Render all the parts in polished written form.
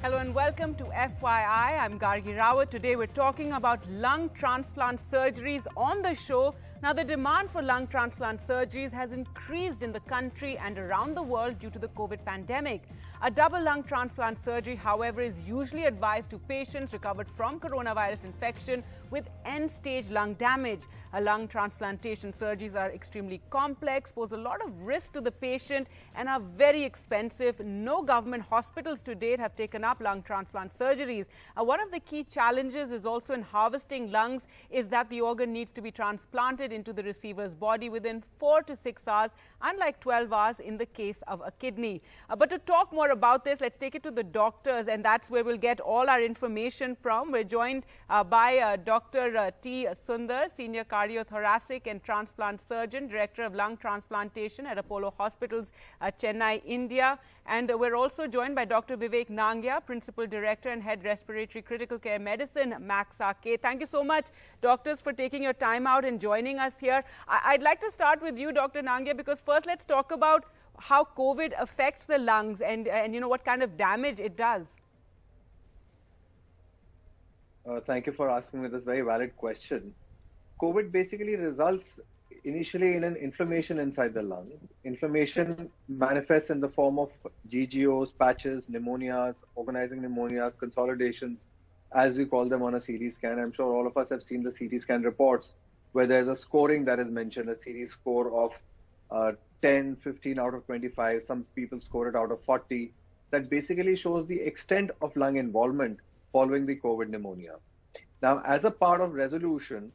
Hello and welcome to FYI. I'm Gargi Rawat. Today we're talking about lung transplant surgeries on the show. Now, the demand for lung transplant surgeries has increased in the country and around the world due to the COVID pandemic. A double lung transplant surgery, however, is usually advised to patients recovered from coronavirus infection with end-stage lung damage. Lung transplantation surgeries are extremely complex, pose a lot of risk to the patient, and are very expensive. No government hospitals to date have taken up lung transplant surgeries. One of the key challenges is also in harvesting lungs is that the organ needs to be transplanted into the receiver's body within 4 to 6 hours, unlike 12 hours in the case of a kidney. But to talk more about this, let's take it to the doctors, and that's where we'll get all our information from. We're joined by Dr. T. Sundar, Senior Cardiothoracic and Transplant Surgeon, Director of Lung Transplantation at Apollo Hospitals, Chennai, India. And we're also joined by Dr. Vivek Nangia, Principal Director and Head Respiratory Critical Care Medicine, Max RK. Thank you so much, doctors, for taking your time out and joining us here. I'd like to start with you, Dr. Nangia, because first let's talk about how COVID affects the lungs and you know, what kind of damage it does. Thank you for asking me this very valid question. COVID basically results initially in an inflammation inside the lung. Inflammation manifests in the form of GGOs, patches, pneumonias, organizing pneumonias, consolidations, as we call them on a CT scan. I'm sure all of us have seen the CT scan reports where there's a scoring that is mentioned, a series score of 10, 15 out of 25. Some people score it out of 40. That basically shows the extent of lung involvement following the COVID pneumonia. Now, as a part of resolution,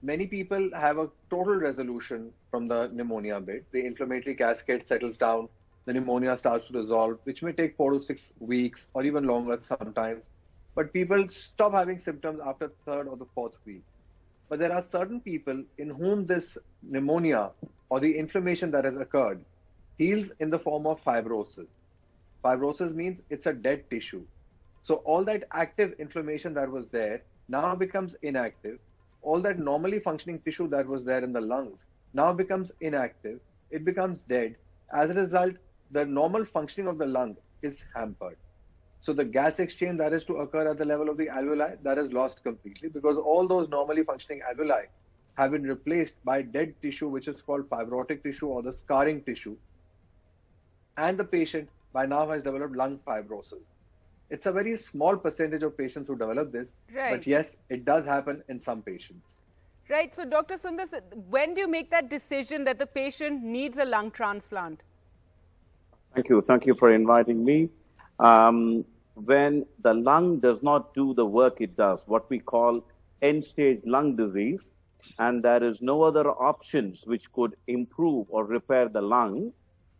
many people have a total resolution from the pneumonia bit. The inflammatory cascade settles down, the pneumonia starts to resolve, which may take 4 to 6 weeks or even longer sometimes. But people stop having symptoms after the 3rd or the 4th week. But there are certain people in whom this pneumonia or the inflammation that has occurred heals in the form of fibrosis. Fibrosis means it's a dead tissue. So all that active inflammation that was there now becomes inactive. All that normally functioning tissue that was there in the lungs now becomes inactive. It becomes dead. As a result, the normal functioning of the lung is hampered. So the gas exchange that is to occur at the level of the alveoli, that is lost completely because all those normally functioning alveoli have been replaced by dead tissue, which is called fibrotic tissue or the scarring tissue. And the patient by now has developed lung fibrosis. It's a very small percentage of patients who develop this, but yes, it does happen in some patients. Right. So, Dr. Sundar, when do you make that decision that the patient needs a lung transplant? Thank you. Thank you for inviting me. When the lung does not do the work it does, what we call end-stage lung disease, and there is no other options which could improve or repair the lung,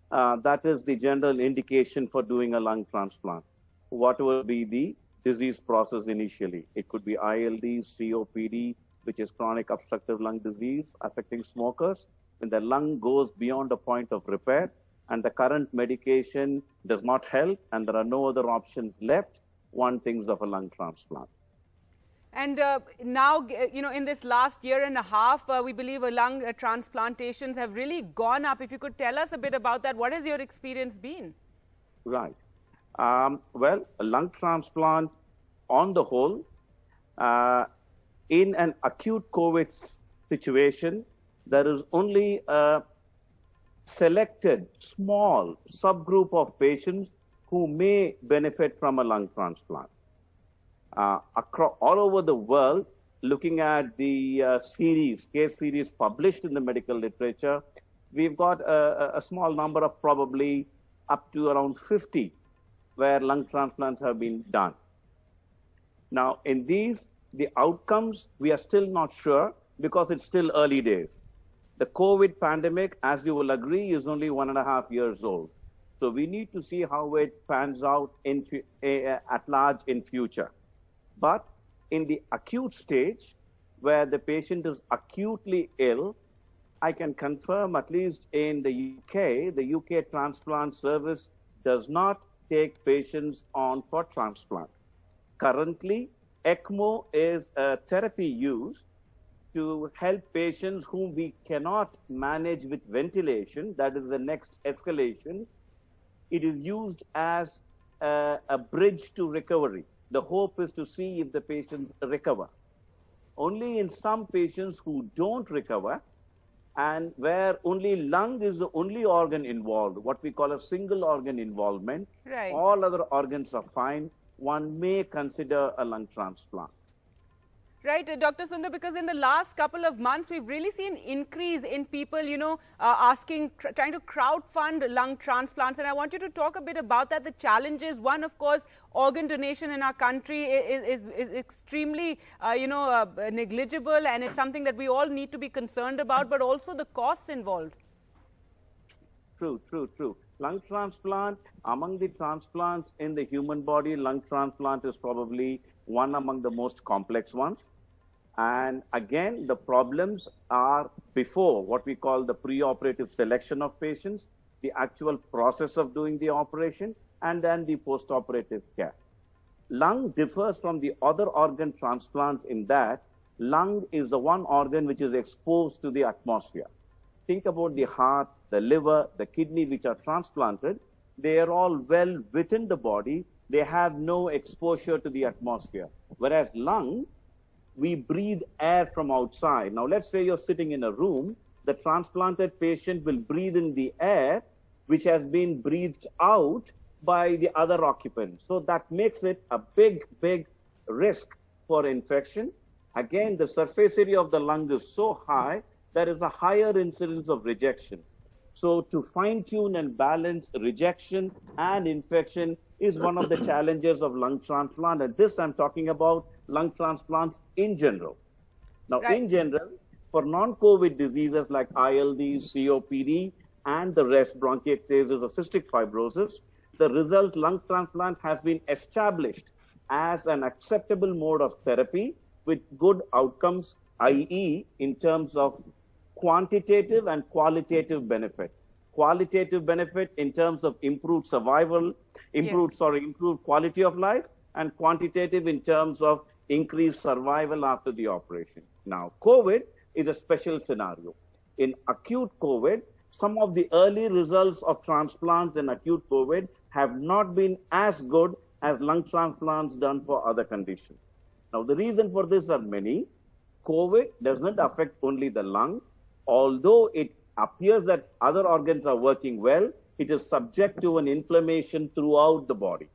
that is the general indication for doing a lung transplant. What will be the disease process initially? It could be ILD, COPD, which is chronic obstructive lung disease affecting smokers. When the lung goes beyond a point of repair and the current medication does not help and there are no other options left, one thinks of a lung transplant. And now, you know, in this last year and a half, we believe lung transplantations have really gone up. If you could tell us a bit about that, what has your experience been? Right. Well, a lung transplant on the whole, in an acute COVID situation, there is only a selected small subgroup of patients who may benefit from a lung transplant. All over the world, looking at the case series published in the medical literature, we've got a small number of probably up to around 50 where lung transplants have been done. Now, in these, the outcomes, we are still not sure because it's still early days. The COVID pandemic, as you will agree, is only 1.5 years old. So we need to see how it pans out at large in future. But in the acute stage, where the patient is acutely ill, I can confirm, at least in the UK transplant service does not take patients on for transplant. Currently, ECMO is a therapy used to help patients whom we cannot manage with ventilation. That is the next escalation. It is used as a bridge to recovery. The hope is to see if the patients recover. Only in some patients who don't recover, and where only lung is the only organ involved, what we call a single organ involvement, Right. all other organs are fine, one may consider a lung transplant. Right, Dr. Sundar, because in the last couple of months, we've really seen increase in people, asking, trying to crowdfund lung transplants. And I want you to talk a bit about that, the challenges. One, of course, organ donation in our country is extremely, negligible, and it's something that we all need to be concerned about, but also the costs involved. True. Lung transplant, among the transplants in the human body, lung transplant is probably one among the most complex ones. And again, the problems are before what we call the preoperative selection of patients, the actual process of doing the operation, and then the postoperative care. Lung differs from the other organ transplants in that lung is the one organ which is exposed to the atmosphere. Think about the heart, the liver, the kidney which are transplanted. They are all well within the body. They have no exposure to the atmosphere. Whereas lung, we breathe air from outside. Now, let's say you're sitting in a room, the transplanted patient will breathe in the air, which has been breathed out by the other occupants. So that makes it a big risk for infection. Again, the surface area of the lung is so high, there is a higher incidence of rejection. So to fine-tune and balance rejection and infection is one of the challenges of lung transplant. And this I'm talking about lung transplants in general. Now, right. In general, for non-COVID diseases like ILD, COPD, and the rest, bronchiectasis or cystic fibrosis, the result lung transplant has been established as an acceptable mode of therapy with good outcomes, i.e. in terms of quantitative and qualitative benefit. Qualitative benefit in terms of improved survival, improved quality of life, and quantitative in terms of increased survival after the operation. Now, COVID is a special scenario. In acute COVID, some of the early results of transplants in acute COVID have not been as good as lung transplants done for other conditions. Now, the reason for this are many. COVID does not affect only the lung. Although it appears that other organs are working well, it is subject to an inflammation throughout the body.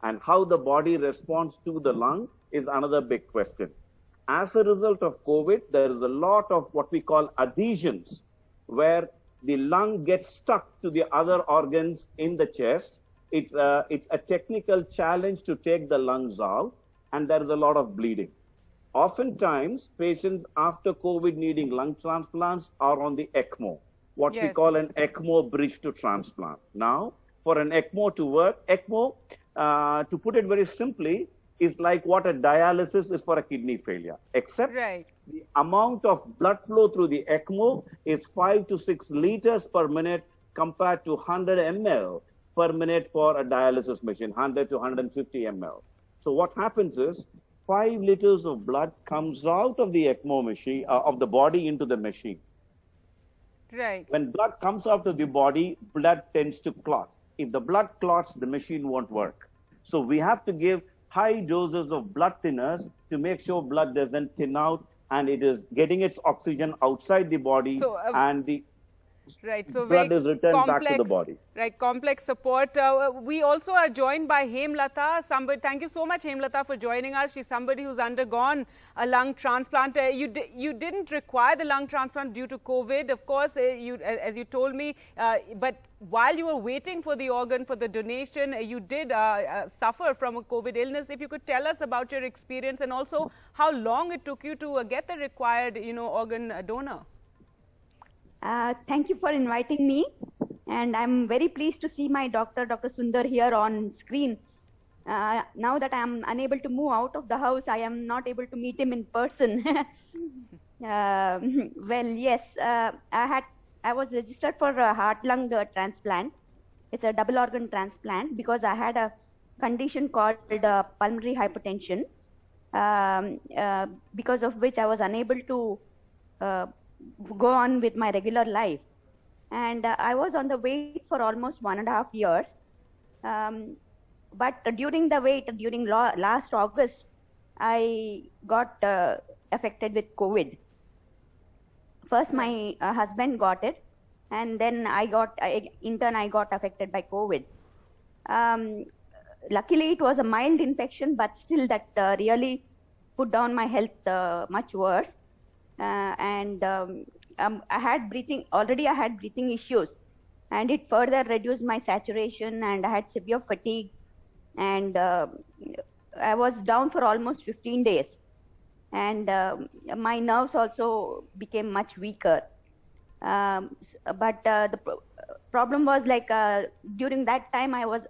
And how the body responds to the lung is another big question. As a result of COVID, there is a lot of what we call adhesions, where the lung gets stuck to the other organs in the chest. It's a technical challenge to take the lungs out, and there is a lot of bleeding. Oftentimes, patients after COVID needing lung transplants are on the ECMO, what we call an ECMO bridge to transplant. Now, for an ECMO to work, ECMO, to put it very simply, is like what a dialysis is for a kidney failure, except the amount of blood flow through the ECMO is 5 to 6 liters per minute compared to 100 ml per minute for a dialysis machine, 100 to 150 ml. So what happens is 5 liters of blood comes out of the ECMO machine, of the body into the machine. Right. When blood comes out of the body, blood tends to clot. If the blood clots, the machine won't work. So we have to give high doses of blood thinners to make sure blood doesn't thin out and it is getting its oxygen outside the body, and the blood is returned back to the body. Right, complex support. We also are joined by Hemlata. Thank you so much, Hemlata, for joining us. She's somebody who's undergone a lung transplant. You didn't require the lung transplant due to COVID, of course, as you told me. But while you were waiting for the organ, for the donation, you did suffer from a COVID illness. If you could tell us about your experience and also how long it took you to get the required, organ donor. Thank you for inviting me, and I'm very pleased to see my doctor, Dr. Sundar, here on screen. Now that I'm unable to move out of the house, I am not able to meet him in person. Well, yes, I was registered for a heart-lung transplant. It's a double organ transplant because I had a condition called pulmonary hypertension, because of which I was unable to go on with my regular life. And I was on the wait for almost 1.5 years. but during the wait, during last August, I got affected with COVID. First, my husband got it, and then in turn, I got affected by COVID. Luckily, it was a mild infection, but still that really put down my health much worse. I had breathing issues, and it further reduced my saturation, and I had severe fatigue, and I was down for almost 15 days, and my nerves also became much weaker. But the problem was like during that time I was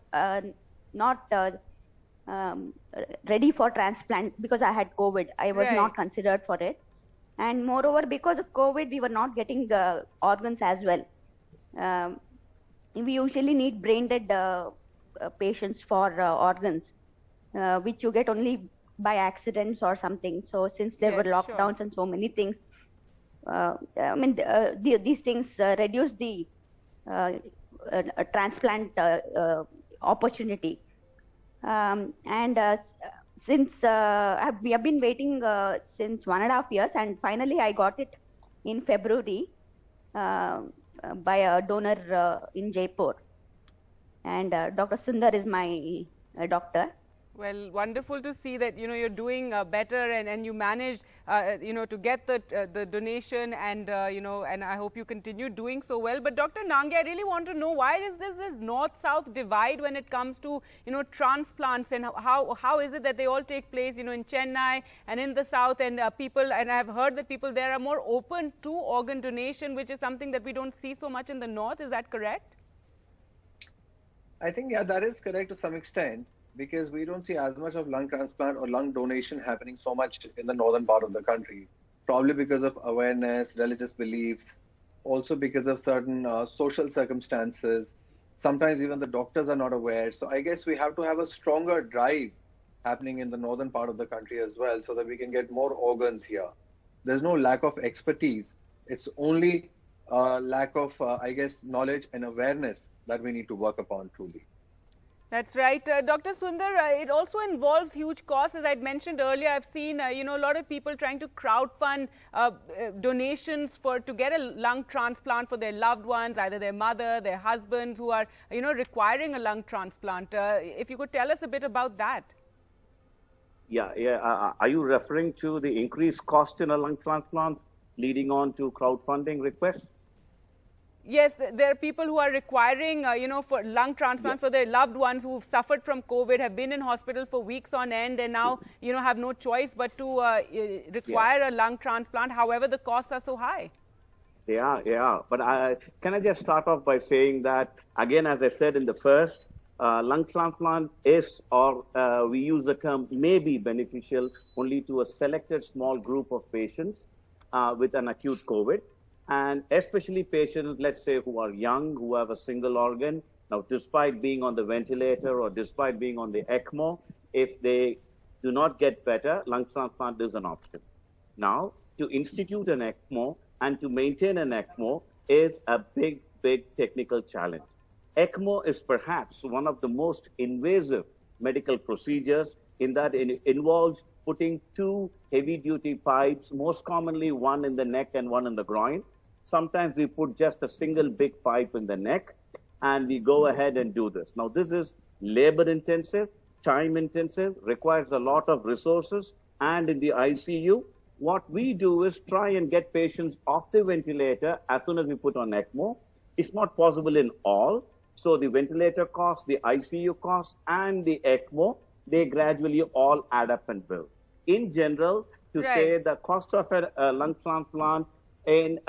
not ready for transplant because I had COVID. I was not considered for it. And moreover, because of COVID, we were not getting organs as well. We usually need brain dead patients for organs, which you get only by accidents or something. So since there were lockdowns and so many things, these things reduce the transplant opportunity. Since we have been waiting since 1.5 years, and finally I got it in February by a donor in Jaipur. And Dr. Sundar is my doctor. Well, wonderful to see that, you're doing better and you managed, to get the donation and, and I hope you continue doing so well. But Dr. Nange, I really want to know, why is this north-south divide when it comes to, transplants, and how is it that they all take place, in Chennai and in the south, and people, and I've heard that people there are more open to organ donation, which is something that we don't see so much in the north. Is that correct? I think, yeah, that is correct to some extent, because we don't see as much of lung transplant or lung donation happening so much in the northern part of the country, probably because of awareness, religious beliefs, also because of certain social circumstances. Sometimes even the doctors are not aware. So I guess we have to have a stronger drive happening in the northern part of the country as well, so that we can get more organs here. There's no lack of expertise. It's only lack of, I guess, knowledge and awareness that we need to work upon truly. That's right. Dr. Sundar, it also involves huge costs. As I mentioned earlier, I've seen, a lot of people trying to crowdfund donations to get a lung transplant for their loved ones, either their mother, their husbands, who are, requiring a lung transplant. If you could tell us a bit about that. Yeah. Are you referring to the increased cost in a lung transplant leading on to crowdfunding requests? Yes, there are people who are requiring, for lung transplants for their loved ones who've suffered from COVID, have been in hospital for weeks on end, and now, have no choice but to require a lung transplant. However, the costs are so high. Yeah. But can I just start off by saying that, again, as I said in the first, lung transplant is, or we use the term, may be beneficial only to a selected small group of patients with an acute COVID. And especially patients, let's say, who are young, who have a single organ. Now, despite being on the ventilator or despite being on the ECMO, if they do not get better, lung transplant is an option. Now, to institute an ECMO and to maintain an ECMO is a big technical challenge. ECMO is perhaps one of the most invasive medical procedures, in that it involves putting two heavy-duty pipes, most commonly one in the neck and one in the groin. Sometimes we put just a single big pipe in the neck, and we go ahead and do this. Now, this is labor-intensive, time-intensive, requires a lot of resources, and in the ICU, what we do is try and get patients off the ventilator as soon as we put on ECMO. It's not possible in all, so the ventilator costs, the ICU costs, and the ECMO, they gradually all add up and build. In general, to say the cost of a lung transplant in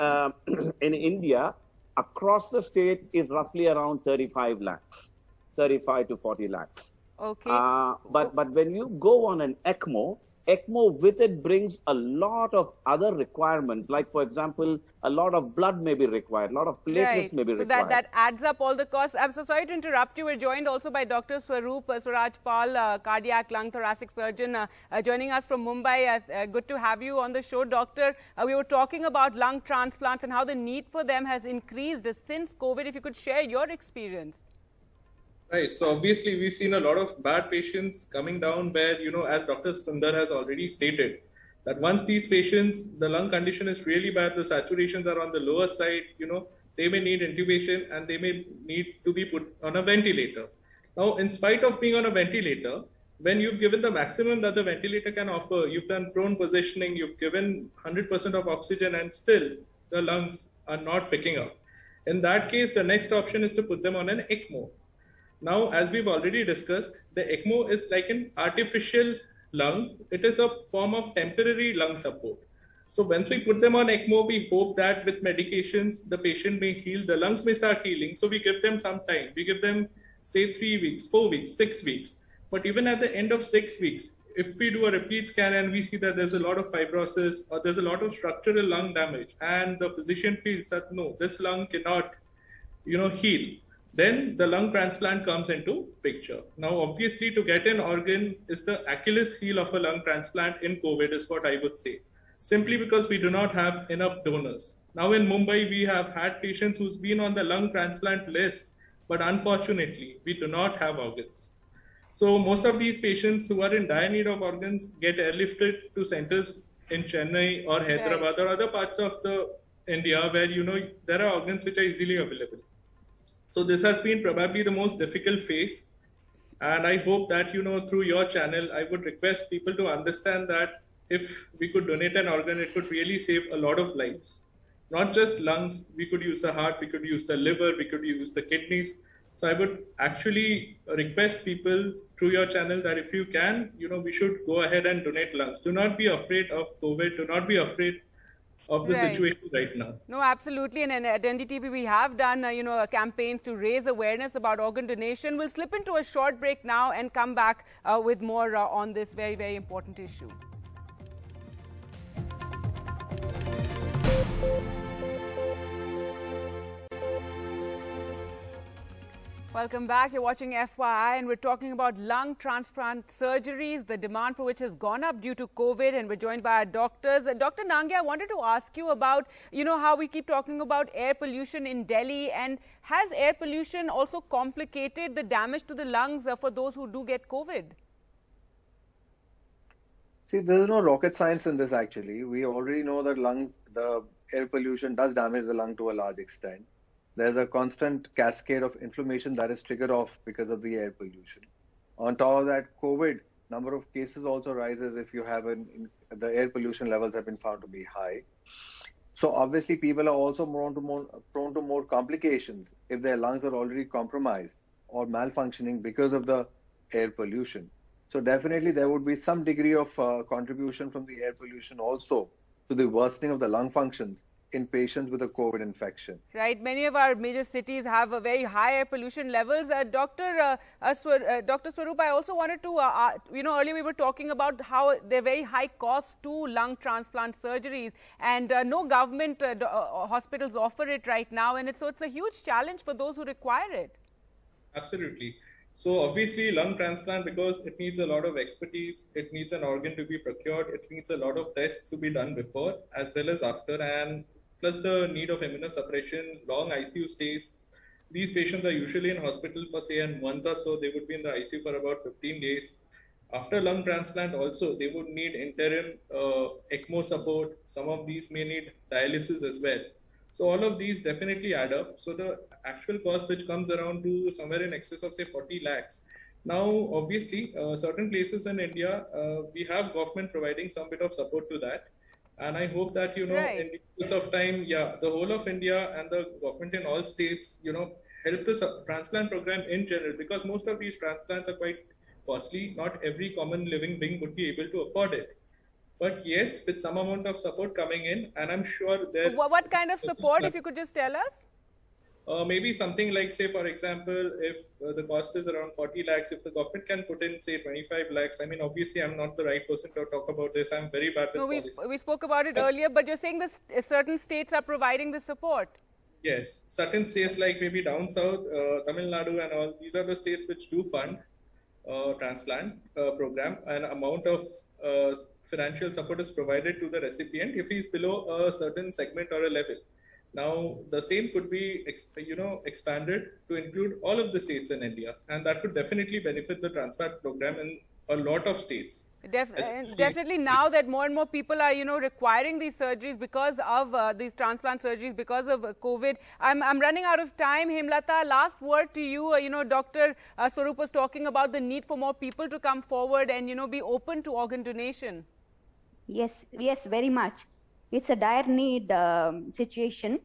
India across the state is roughly around 35 to 40 lakhs. Okay. But when you go on an ECMO with it brings a lot of other requirements, like, for example, a lot of blood may be required, a lot of platelets may be required. So that adds up all the costs. I'm so sorry to interrupt you. We're joined also by Dr. Swaroop Surajpal, cardiac lung thoracic surgeon, joining us from Mumbai. Good to have you on the show, Doctor. We were talking about lung transplants and how the need for them has increased since COVID. If you could share your experience. Right. So obviously, we've seen a lot of bad patients coming down where, as Dr. Sundar has already stated, that once these patients, the lung condition is really bad, the saturations are on the lower side, they may need intubation and they may need to be put on a ventilator. Now, in spite of being on a ventilator, when you've given the maximum that the ventilator can offer, you've done prone positioning, you've given 100% of oxygen, and still the lungs are not picking up. In that case, the next option is to put them on an ECMO. Now, as we've already discussed, the ECMO is like an artificial lung. It is a form of temporary lung support. So once we put them on ECMO, we hope that with medications, the patient may heal, the lungs may start healing. So we give them some time. We give them, say, 3 weeks, 4 weeks, 6 weeks. But even at the end of 6 weeks, if we do a repeat scan and we see that there's a lot of fibrosis or there's a lot of structural lung damage, and the physician feels that no, this lung cannot, heal, then the lung transplant comes into picture. Now, obviously, to get an organ is the Achilles heel of a lung transplant in COVID, is what I would say, simply because we do not have enough donors. Now, in Mumbai, we have had patients who's been on the lung transplant list, but unfortunately, we do not have organs. So most of these patients who are in dire need of organs get airlifted to centers in Chennai or Hyderabad or other parts of the India where, there are organs which are easily available. So this has been probably the most difficult phase. And I hope that, through your channel, I would request people to understand that if we could donate an organ, it could really save a lot of lives. Not just lungs, we could use the heart, we could use the liver, we could use the kidneys. So I would actually request people through your channel that if you can, we should go ahead and donate lungs. Do not be afraid of COVID. Do not be afraid of the situation right now. No, absolutely. And at NDTV, we have done, a campaign to raise awareness about organ donation. We'll slip into a short break now and come back with more on this very, very important issue. Welcome back. You're watching FYI, and we're talking about lung transplant surgeries, the demand for which has gone up due to COVID, and we're joined by our doctors. Dr. Nangia, I wanted to ask you about, how we keep talking about air pollution in Delhi, and has air pollution also complicated the damage to the lungs for those who do get COVID? See, there's no rocket science in this actually. We already know that the air pollution does damage the lung to a large extent. There's a constant cascade of inflammation that is triggered off because of the air pollution. On top of that, COVID, number of cases also rises if you have the air pollution levels have been found to be high. So obviously people are also prone to more complications if their lungs are already compromised or malfunctioning because of the air pollution. So definitely there would be some degree of contribution from the air pollution also to the worsening of the lung functions in patients with a COVID infection. Right. Many of our major cities have a very high air pollution levels. Dr. Swaroop, I also wanted to, earlier we were talking about how there are very high costs to lung transplant surgeries, and no government hospitals offer it right now. And so it's a huge challenge for those who require it. Absolutely. So obviously lung transplant, because it needs a lot of expertise, it needs an organ to be procured, it needs a lot of tests to be done before as well as after, and plus the need of immunosuppression, long ICU stays. These patients are usually in hospital for say a month or so. They would be in the ICU for about 15 days. After lung transplant also, they would need interim ECMO support. Some of these may need dialysis as well. So all of these definitely add up. So the actual cost which comes around to somewhere in excess of say 40 lakhs. Now, obviously, certain places in India, we have government providing some bit of support to that. And I hope that, in the course of time, the whole of India and the government in all states, help the transplant program in general, because most of these transplants are quite costly. Not every common living being would be able to afford it. But yes, with some amount of support coming in, and I'm sure there... What kind of support, if you could just tell us? Maybe something like, say, for example, if the cost is around 40 lakhs, if the government can put in, say, 25 lakhs, I mean, obviously, I'm not the right person to talk about this. I'm very bad with policy. We spoke about it earlier, but you're saying that certain states are providing the support. Yes, certain states like maybe down south, Tamil Nadu and all, these are the states which do fund transplant program. An amount of financial support is provided to the recipient if he's below a certain segment or a level. Now, the same could be, expanded to include all of the states in India, and that would definitely benefit the transplant program in a lot of states. Definitely now that more and more people are, requiring these surgeries because of these transplant surgeries because of COVID. I'm running out of time. Hemlata, last word to you. Dr. Swarup was talking about the need for more people to come forward and, be open to organ donation. Yes, very much. It's a dire need situation.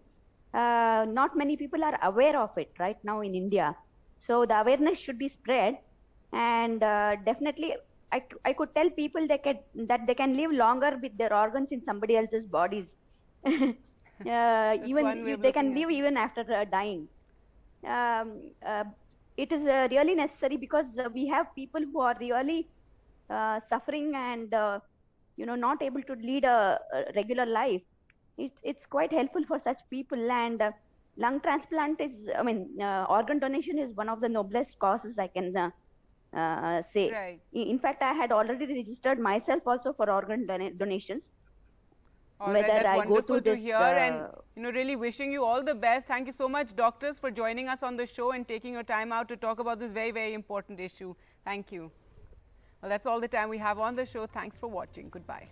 Not many people are aware of it right now in India. So the awareness should be spread, and definitely I could tell people that they can live longer with their organs in somebody else's bodies. Even they can live even after dying. It is really necessary because we have people who are really suffering and not able to lead a regular life. It's quite helpful for such people, and lung transplant is, organ donation is one of the noblest causes, I can say. Right. In fact, I had already registered myself also for organ donations. All right, that's wonderful to hear, and really wishing you all the best. Thank you so much, doctors, for joining us on the show and taking your time out to talk about this very, very important issue. Thank you. Well, that's all the time we have on the show. Thanks for watching. Goodbye.